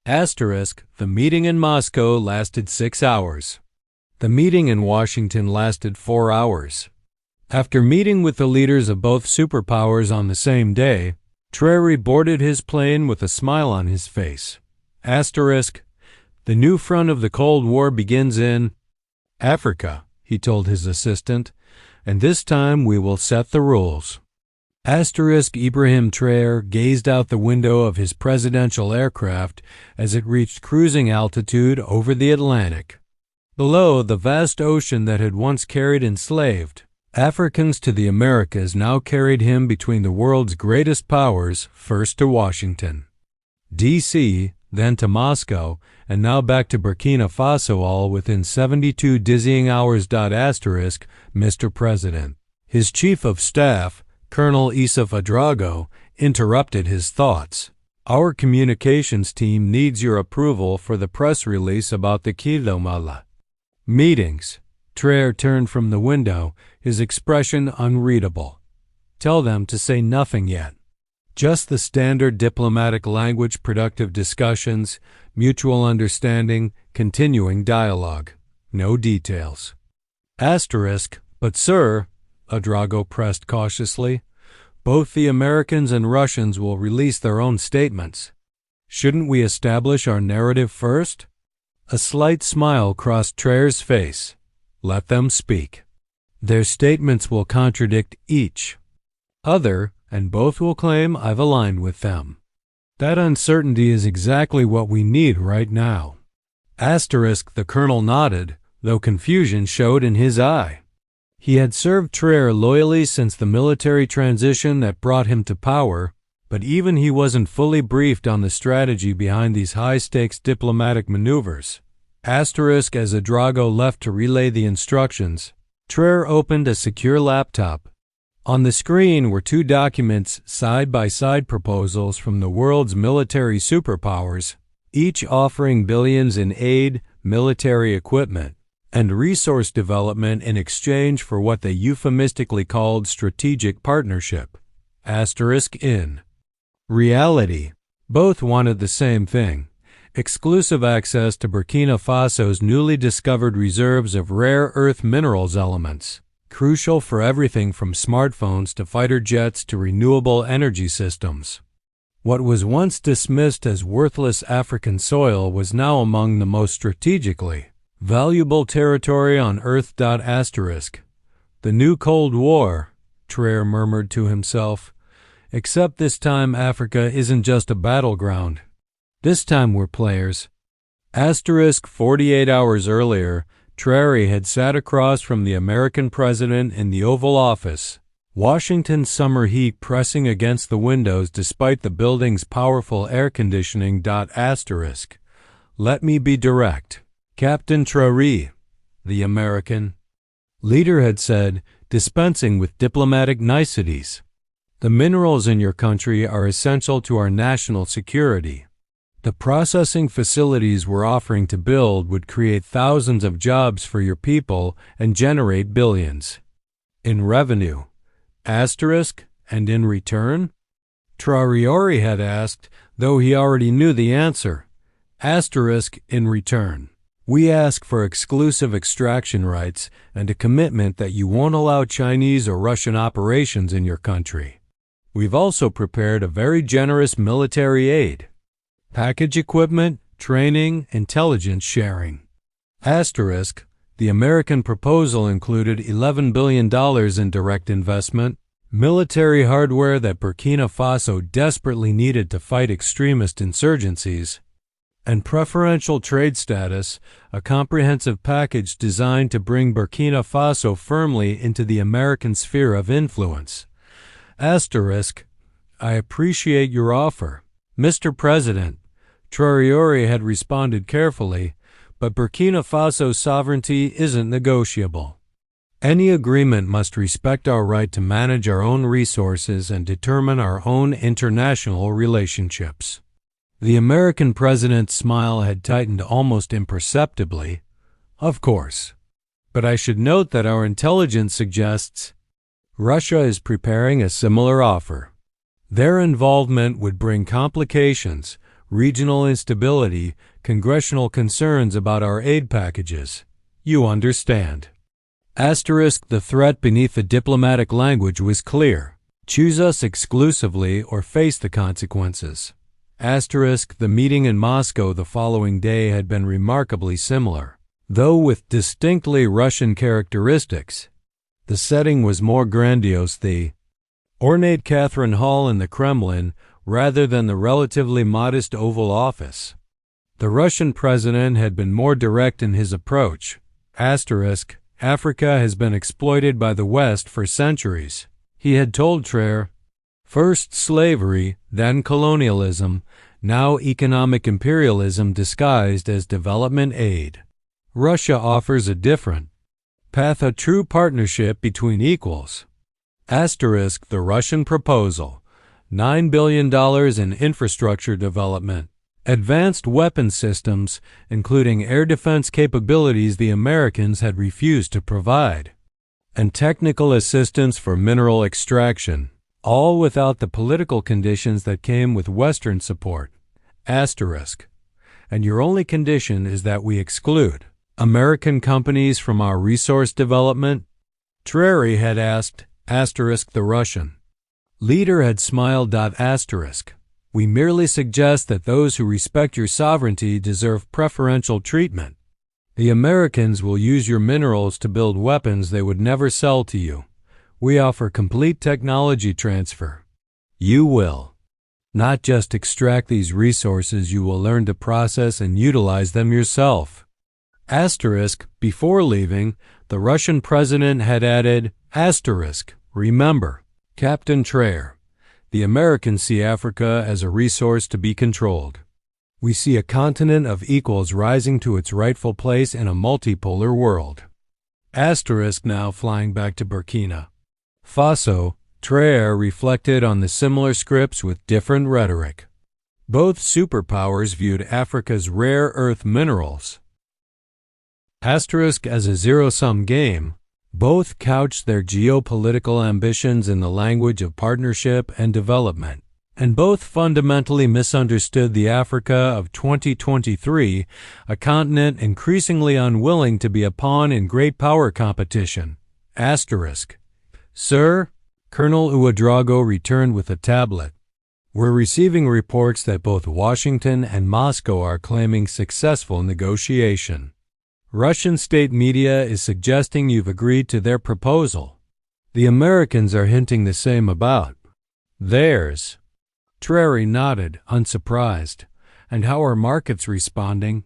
Asterisk, the meeting in Moscow lasted 6 hours. The meeting in Washington lasted 4 hours. After meeting with the leaders of both superpowers on the same day, Traoré boarded his plane with a smile on his face. Asterisk, the new front of the Cold War begins in Africa, he told his assistant, and this time we will set the rules. Asterisk, Ibrahim Traoré gazed out the window of his presidential aircraft as it reached cruising altitude over the Atlantic. Below, the vast ocean that had once carried enslaved Africans to the Americas now carried him between the world's greatest powers, first to Washington, D.C., then to Moscow, and now back to Burkina Faso, all within 72 dizzying hours. Asterisk, Mr. President. His chief of staff, Colonel Issouf Ouedraogo, interrupted his thoughts. Our communications team needs your approval for the press release about the Kilomala meetings. Traoré turned from the window, his expression unreadable. Tell them to say nothing yet. Just the standard diplomatic language, productive discussions, mutual understanding, continuing dialogue. No details. Asterisk, but sir, Ouedraogo pressed cautiously, both the Americans and Russians will release their own statements. Shouldn't we establish our narrative first? A slight smile crossed Traoré's face. Let them speak. Their statements will contradict each other, and both will claim I've aligned with them. That uncertainty is exactly what we need right now. Asterisk, the colonel nodded, though confusion showed in his eye. He had served Traoré loyally since the military transition that brought him to power, but even he wasn't fully briefed on the strategy behind these high-stakes diplomatic maneuvers. Asterisk, as Ouedraogo left to relay the instructions, Traoré opened a secure laptop. On the screen were 2 documents, side-by-side proposals from the world's military superpowers, each offering billions in aid, military equipment, and resource development in exchange for what they euphemistically called strategic partnership. Asterisk, in reality, both wanted the same thing: exclusive access to Burkina Faso's newly discovered reserves of rare earth minerals elements, crucial for everything from smartphones to fighter jets to renewable energy systems. What was once dismissed as worthless African soil was now among the most strategically valuable territory on Earth. Asterisk, the new Cold War, Traoré murmured to himself, except this time Africa isn't just a battleground. This time we're players. Asterisk, 48 hours earlier, Traoré had sat across from the American president in the Oval Office, Washington's summer heat pressing against the windows despite the building's powerful air conditioning. Asterisk, let me be direct. Captain Traoré, the American leader had said, dispensing with diplomatic niceties. The minerals in your country are essential to our national security. The processing facilities we're offering to build would create thousands of jobs for your people and generate billions in revenue. Asterisk, and in return? Traoré had asked, though he already knew the answer. Asterisk, in return, we ask for exclusive extraction rights and a commitment that you won't allow Chinese or Russian operations in your country. We've also prepared a very generous military aid package: equipment, training, intelligence sharing. Asterisk, the American proposal included $11 billion in direct investment, military hardware that Burkina Faso desperately needed to fight extremist insurgencies, and preferential trade status, a comprehensive package designed to bring Burkina Faso firmly into the American sphere of influence. Asterisk, I appreciate your offer, Mr. President. Traoré had responded carefully, but Burkina Faso's sovereignty isn't negotiable. Any agreement must respect our right to manage our own resources and determine our own international relationships. The American president's smile had tightened almost imperceptibly. Of course. But I should note that our intelligence suggests Russia is preparing a similar offer. Their involvement would bring complications, regional instability, congressional concerns about our aid packages. You understand. Asterisk, the threat beneath the diplomatic language was clear. Choose us exclusively or face the consequences. Asterisk, the meeting in Moscow the following day had been remarkably similar, though with distinctly Russian characteristics. The setting was more grandiose, the ornate Catherine Hall in the Kremlin rather than the relatively modest Oval Office. The Russian president had been more direct in his approach. Asterisk, Africa has been exploited by the West for centuries. He had told Traoré, first slavery, then colonialism, now economic imperialism disguised as development aid. Russia offers a different path, a true partnership between equals. Asterisk, the Russian proposal, $9 billion in infrastructure development, advanced weapon systems, including air defense capabilities the Americans had refused to provide, and technical assistance for mineral extraction, all without the political conditions that came with Western support. Asterisk, and your only condition is that we exclude American companies from our resource development? Traoré had asked. Asterisk, the Russian leader had smiled. Asterisk, we merely suggest that those who respect your sovereignty deserve preferential treatment. The Americans will use your minerals to build weapons they would never sell to you. We offer complete technology transfer. You will not just extract these resources, you will learn to process and utilize them yourself. Asterisk, before leaving, the Russian president had added, asterisk, remember, Captain Traoré, the Americans see Africa as a resource to be controlled. We see a continent of equals rising to its rightful place in a multipolar world. Asterisk, now flying back to Burkina Faso, Traoré reflected on the similar scripts with different rhetoric. Both superpowers viewed Africa's rare earth minerals asterisk as a zero-sum game. Both couched their geopolitical ambitions in the language of partnership and development, and both fundamentally misunderstood the Africa of 2023, a continent increasingly unwilling to be a pawn in great power competition. Asterisk. Sir, Colonel Ouedraogo returned with a tablet. We're receiving reports that both Washington and Moscow are claiming successful negotiation. Russian state media is suggesting you've agreed to their proposal. The Americans are hinting the same about theirs. Traoré nodded, unsurprised. And how are markets responding?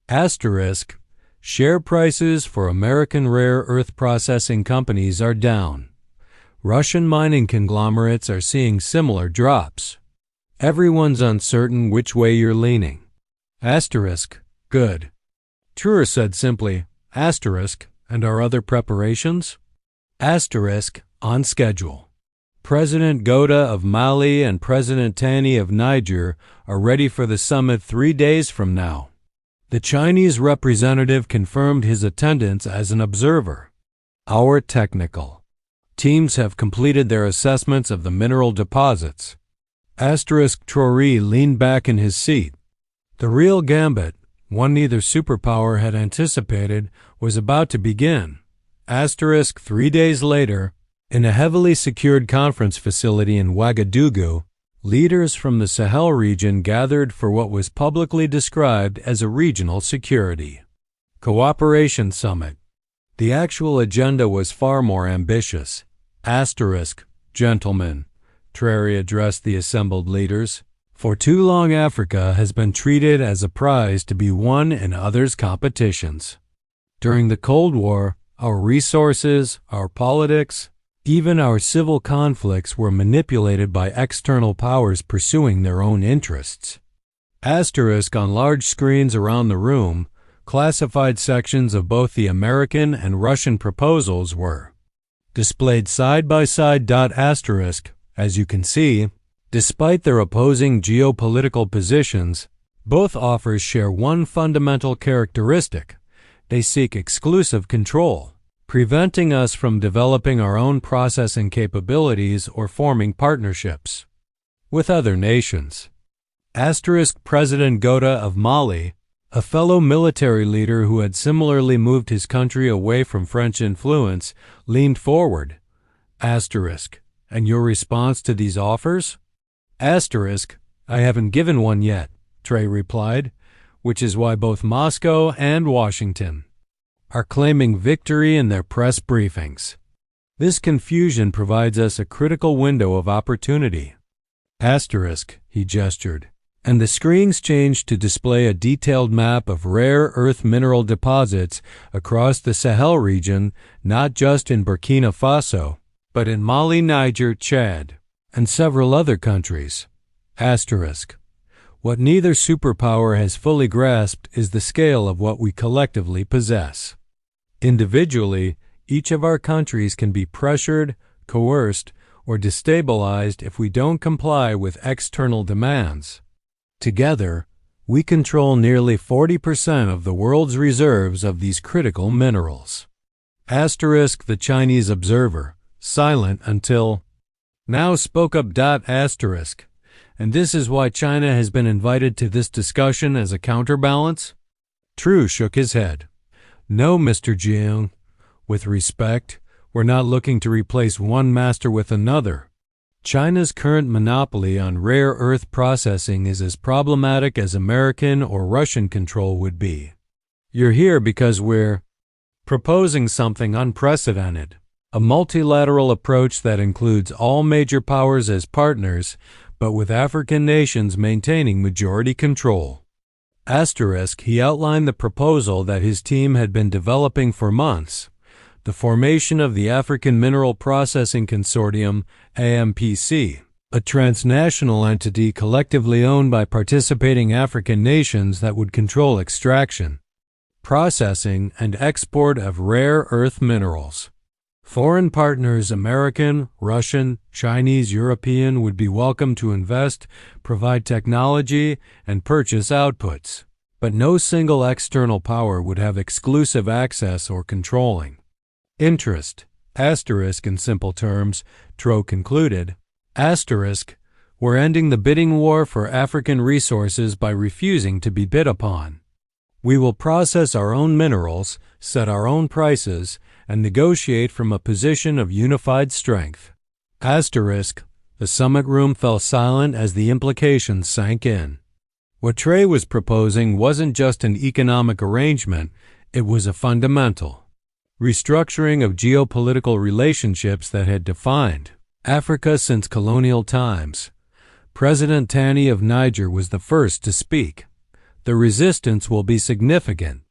Asterisk. Share prices for American rare earth processing companies are down. Russian mining conglomerates are seeing similar drops. Everyone's uncertain which way you're leaning. Asterisk. Good. Traoré said simply, asterisk, and our other preparations? Asterisk, on schedule. President Gota of Mali and President Tani of Niger are ready for the summit 3 days from now. The Chinese representative confirmed his attendance as an observer. Our technical teams have completed their assessments of the mineral deposits. Asterisk. Traoré leaned back in his seat. The real gambit, one neither superpower had anticipated, was about to begin. Asterisk. 3 days later, in a heavily secured conference facility in Ouagadougou, leaders from the Sahel region gathered for what was publicly described as a regional security cooperation summit. The actual agenda was far more ambitious. Asterisk. Gentlemen, Traoré addressed the assembled leaders. For too long Africa has been treated as a prize to be won in others' competitions. During the Cold War, our resources, our politics, even our civil conflicts were manipulated by external powers pursuing their own interests. Asterisk. On large screens around the room, classified sections of both the American and Russian proposals were displayed side by side. Asterisk. As you can see, despite their opposing geopolitical positions, both offers share one fundamental characteristic. They seek exclusive control, preventing us from developing our own processing capabilities or forming partnerships with other nations. President Gota of Mali, a fellow military leader who had similarly moved his country away from French influence, leaned forward. And your response to these offers? I haven't given one yet, Traoré replied, which is why both Moscow and Washington are claiming victory in their press briefings. This confusion provides us a critical window of opportunity. He gestured, and the screens changed to display a detailed map of rare earth mineral deposits across the Sahel region, not just in Burkina Faso, but in Mali, Niger, Chad, and several other countries. What neither superpower has fully grasped is the scale of what we collectively possess. Individually, each of our countries can be pressured, coerced, or destabilized if we don't comply with external demands. Together, we control nearly 40% of the world's reserves of these critical minerals. The Chinese observer, silent until now, spoke up. And this is why China has been invited to this discussion as a counterbalance? True shook his head. No, Mr. Jiang. With respect, we're not looking to replace one master with another. China's current monopoly on rare earth processing is as problematic as American or Russian control would be. You're here because we're proposing something unprecedented, a multilateral approach that includes all major powers as partners, but with African nations maintaining majority control. He outlined the proposal that his team had been developing for months, the formation of the African Mineral Processing Consortium, AMPC, a transnational entity collectively owned by participating African nations that would control extraction, processing, and export of rare earth minerals. Foreign partners, American, Russian, Chinese, European, would be welcome to invest, provide technology, and purchase outputs. But no single external power would have exclusive access or controlling interest. In simple terms, Traoré concluded. We're ending the bidding war for African resources by refusing to be bid upon. We will process our own minerals, set our own prices, and negotiate from a position of unified strength. The summit room fell silent as the implications sank in. What Traoré was proposing wasn't just an economic arrangement, it was a fundamental restructuring of geopolitical relationships that had defined Africa since colonial times. President Tani of Niger was the first to speak. The resistance will be significant.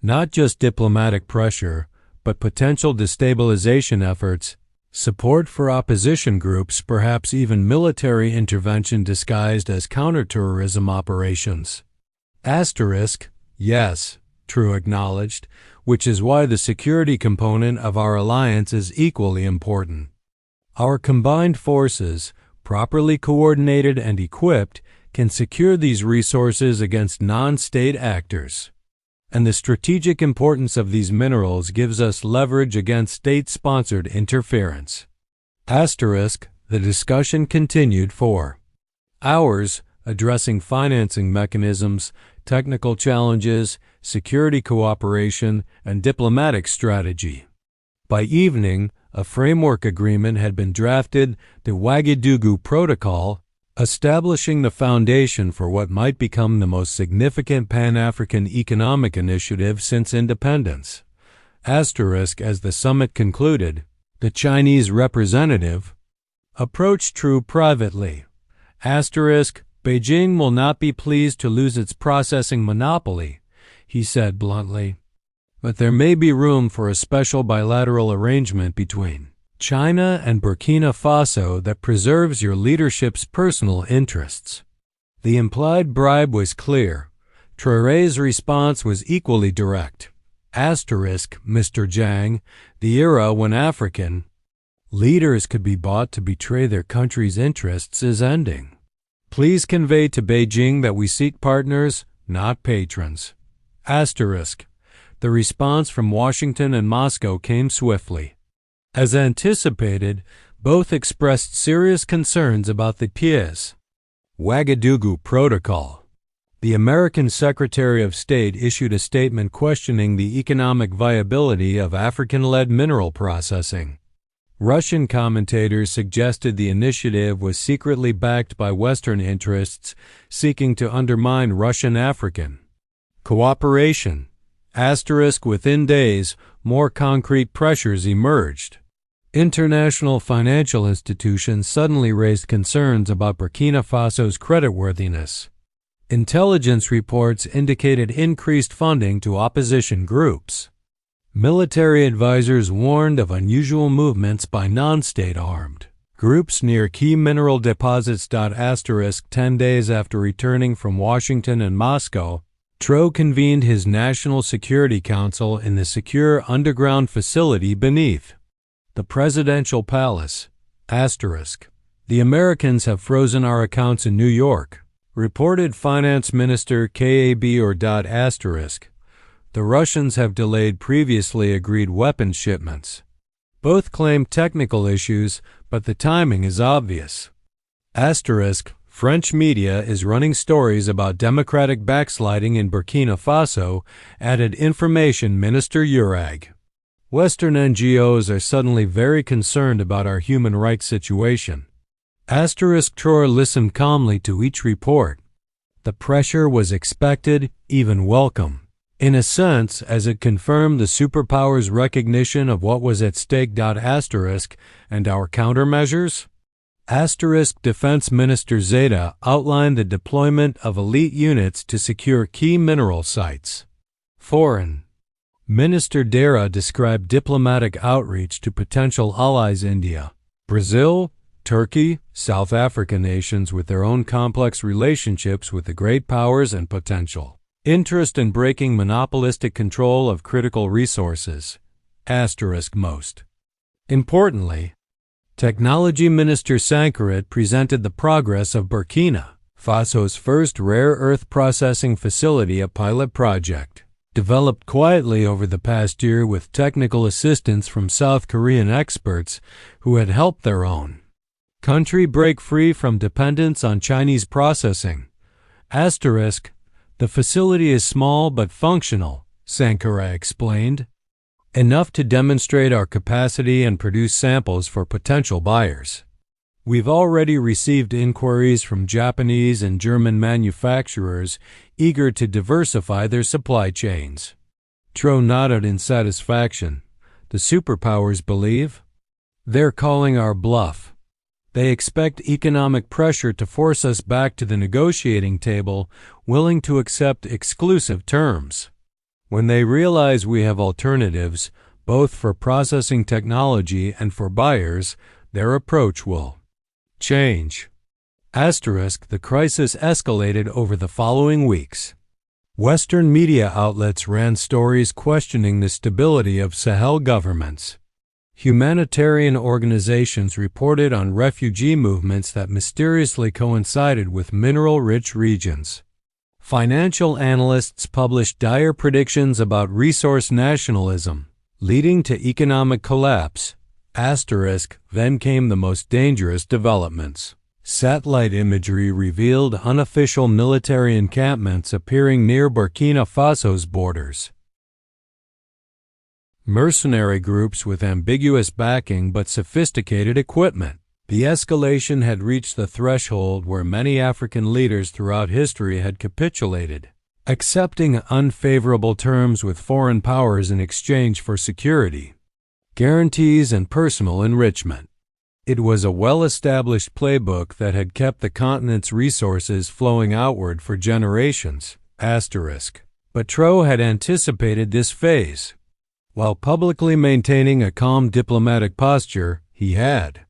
Not just diplomatic pressure, but potential destabilization efforts, support for opposition groups, perhaps even military intervention disguised as counterterrorism operations. Yes, Traoré acknowledged, which is why the security component of our alliance is equally important. Our combined forces, properly coordinated and equipped, can secure these resources against non-state actors. And the strategic importance of these minerals gives us leverage against state-sponsored interference. The discussion continued for hours, addressing financing mechanisms, technical challenges, security cooperation, and diplomatic strategy. By evening, a framework agreement had been drafted, the Ouagadougou Protocol, establishing the foundation for what might become the most significant Pan-African economic initiative since independence. As the summit concluded, the Chinese representative approached Traoré privately. Beijing will not be pleased to lose its processing monopoly, he said bluntly. But there may be room for a special bilateral arrangement between China and Burkina Faso that preserves your leadership's personal interests. The implied bribe was clear. Traoré's response was equally direct. Mr. Jiang, the era when African leaders could be bought to betray their country's interests is ending. Please convey to Beijing that we seek partners, not patrons. The response from Washington and Moscow came swiftly. As anticipated, both expressed serious concerns about the pièce. Ouagadougou Protocol. The American Secretary of State issued a statement questioning the economic viability of African-led mineral processing. Russian commentators suggested the initiative was secretly backed by Western interests seeking to undermine Russian-African cooperation. Within days, more concrete pressures emerged. International financial institutions suddenly raised concerns about Burkina Faso's creditworthiness. Intelligence reports indicated increased funding to opposition groups. Military advisors warned of unusual movements by non-state armed groups near key mineral deposits. 10 days after returning from Washington and Moscow, Traoré convened his National Security Council in the secure underground facility beneath the presidential palace. The Americans have frozen our accounts in New York, reported Finance Minister Kabor. The Russians have delayed previously agreed weapons shipments. Both claim technical issues, but the timing is obvious. French media is running stories about democratic backsliding in Burkina Faso, added Information Minister Urag. Western NGOs are suddenly very concerned about our human rights situation. Traoré listened calmly to each report. The pressure was expected, even welcome, in a sense, as it confirmed the superpowers' recognition of what was at stake. And our countermeasures? Defense Minister Zeta outlined the deployment of elite units to secure key mineral sites. Foreign Minister Dara described diplomatic outreach to potential allies: India, Brazil, Turkey, South Africa, nations with their own complex relationships with the great powers and potential interest in breaking monopolistic control of critical resources. Most importantly, Technology Minister Sankarat presented the progress of Burkina Faso's first rare earth processing facility, a pilot project developed quietly over the past year with technical assistance from South Korean experts who had helped their own country break free from dependence on Chinese processing. The facility is small but functional, Sankarat explained, enough to demonstrate our capacity and produce samples for potential buyers. We've already received inquiries from Japanese and German manufacturers eager to diversify their supply chains. Traoré nodded in satisfaction. The superpowers believe they're calling our bluff. They expect economic pressure to force us back to the negotiating table, willing to accept exclusive terms. When they realize we have alternatives, both for processing technology and for buyers, their approach will change. The crisis escalated over the following weeks. Western media outlets ran stories questioning the stability of Sahel governments. Humanitarian organizations reported on refugee movements that mysteriously coincided with mineral-rich regions. Financial analysts published dire predictions about resource nationalism, leading to economic collapse. Then came the most dangerous developments. Satellite imagery revealed unofficial military encampments appearing near Burkina Faso's borders. Mercenary groups with ambiguous backing but sophisticated equipment. The escalation had reached the threshold where many African leaders throughout history had capitulated, accepting unfavorable terms with foreign powers in exchange for security, guarantees, and personal enrichment. It was a well-established playbook that had kept the continent's resources flowing outward for generations. But Traoré had anticipated this phase. While publicly maintaining a calm diplomatic posture, he had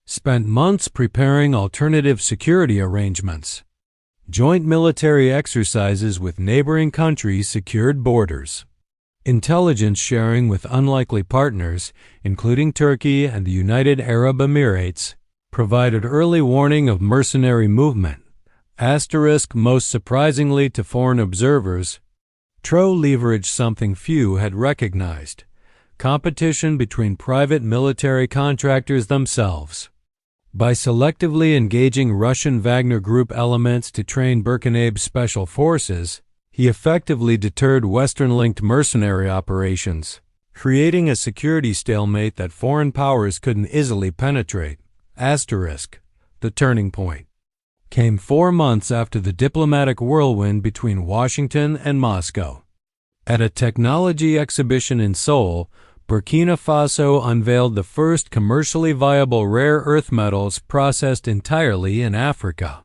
spent months preparing alternative security arrangements. Joint military exercises with neighboring countries secured borders. Intelligence sharing with unlikely partners, including Turkey and the United Arab Emirates, provided early warning of mercenary movement. Most surprisingly to foreign observers, Traoré leveraged something few had recognized: competition between private military contractors themselves. By selectively engaging Russian Wagner Group elements to train Burkinabe's special forces, he effectively deterred Western-linked mercenary operations, creating a security stalemate that foreign powers couldn't easily penetrate. The turning point came 4 months after the diplomatic whirlwind between Washington and Moscow. At a technology exhibition in Seoul, Burkina Faso unveiled the first commercially viable rare earth metals processed entirely in Africa.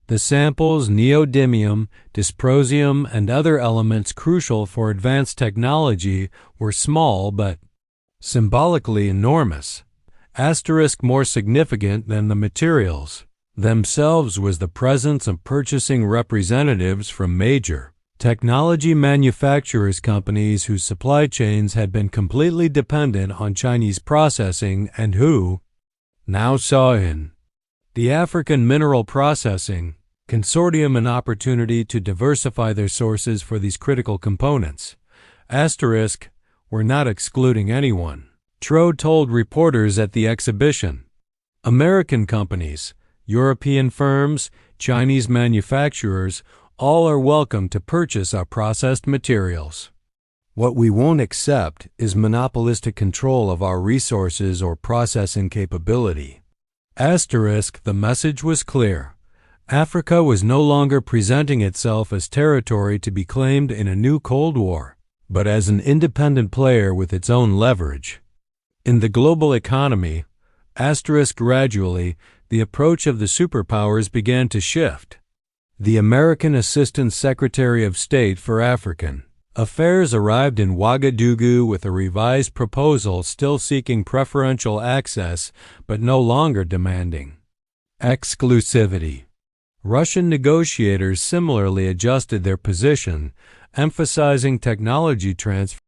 The samples, neodymium, dysprosium, and other elements crucial for advanced technology, were small but symbolically enormous. More significant than the materials themselves was the presence of purchasing representatives from major technology manufacturers companies whose supply chains had been completely dependent on Chinese processing and who now saw in the African Mineral Processing Consortium an opportunity to diversify their sources for these critical components. We're not excluding anyone. Traoré told reporters at the exhibition. American companies, European firms, Chinese manufacturers, all are welcome to purchase our processed materials. What we won't accept is monopolistic control of our resources or processing capability. The message was clear. Africa was no longer presenting itself as territory to be claimed in a new Cold War, but as an independent player with its own leverage. In the global economy, gradually, the approach of the superpowers began to shift. The American Assistant Secretary of State for African Affairs arrived in Ouagadougou with a revised proposal still seeking preferential access but no longer demanding exclusivity. Russian negotiators similarly adjusted their position, emphasizing technology transfer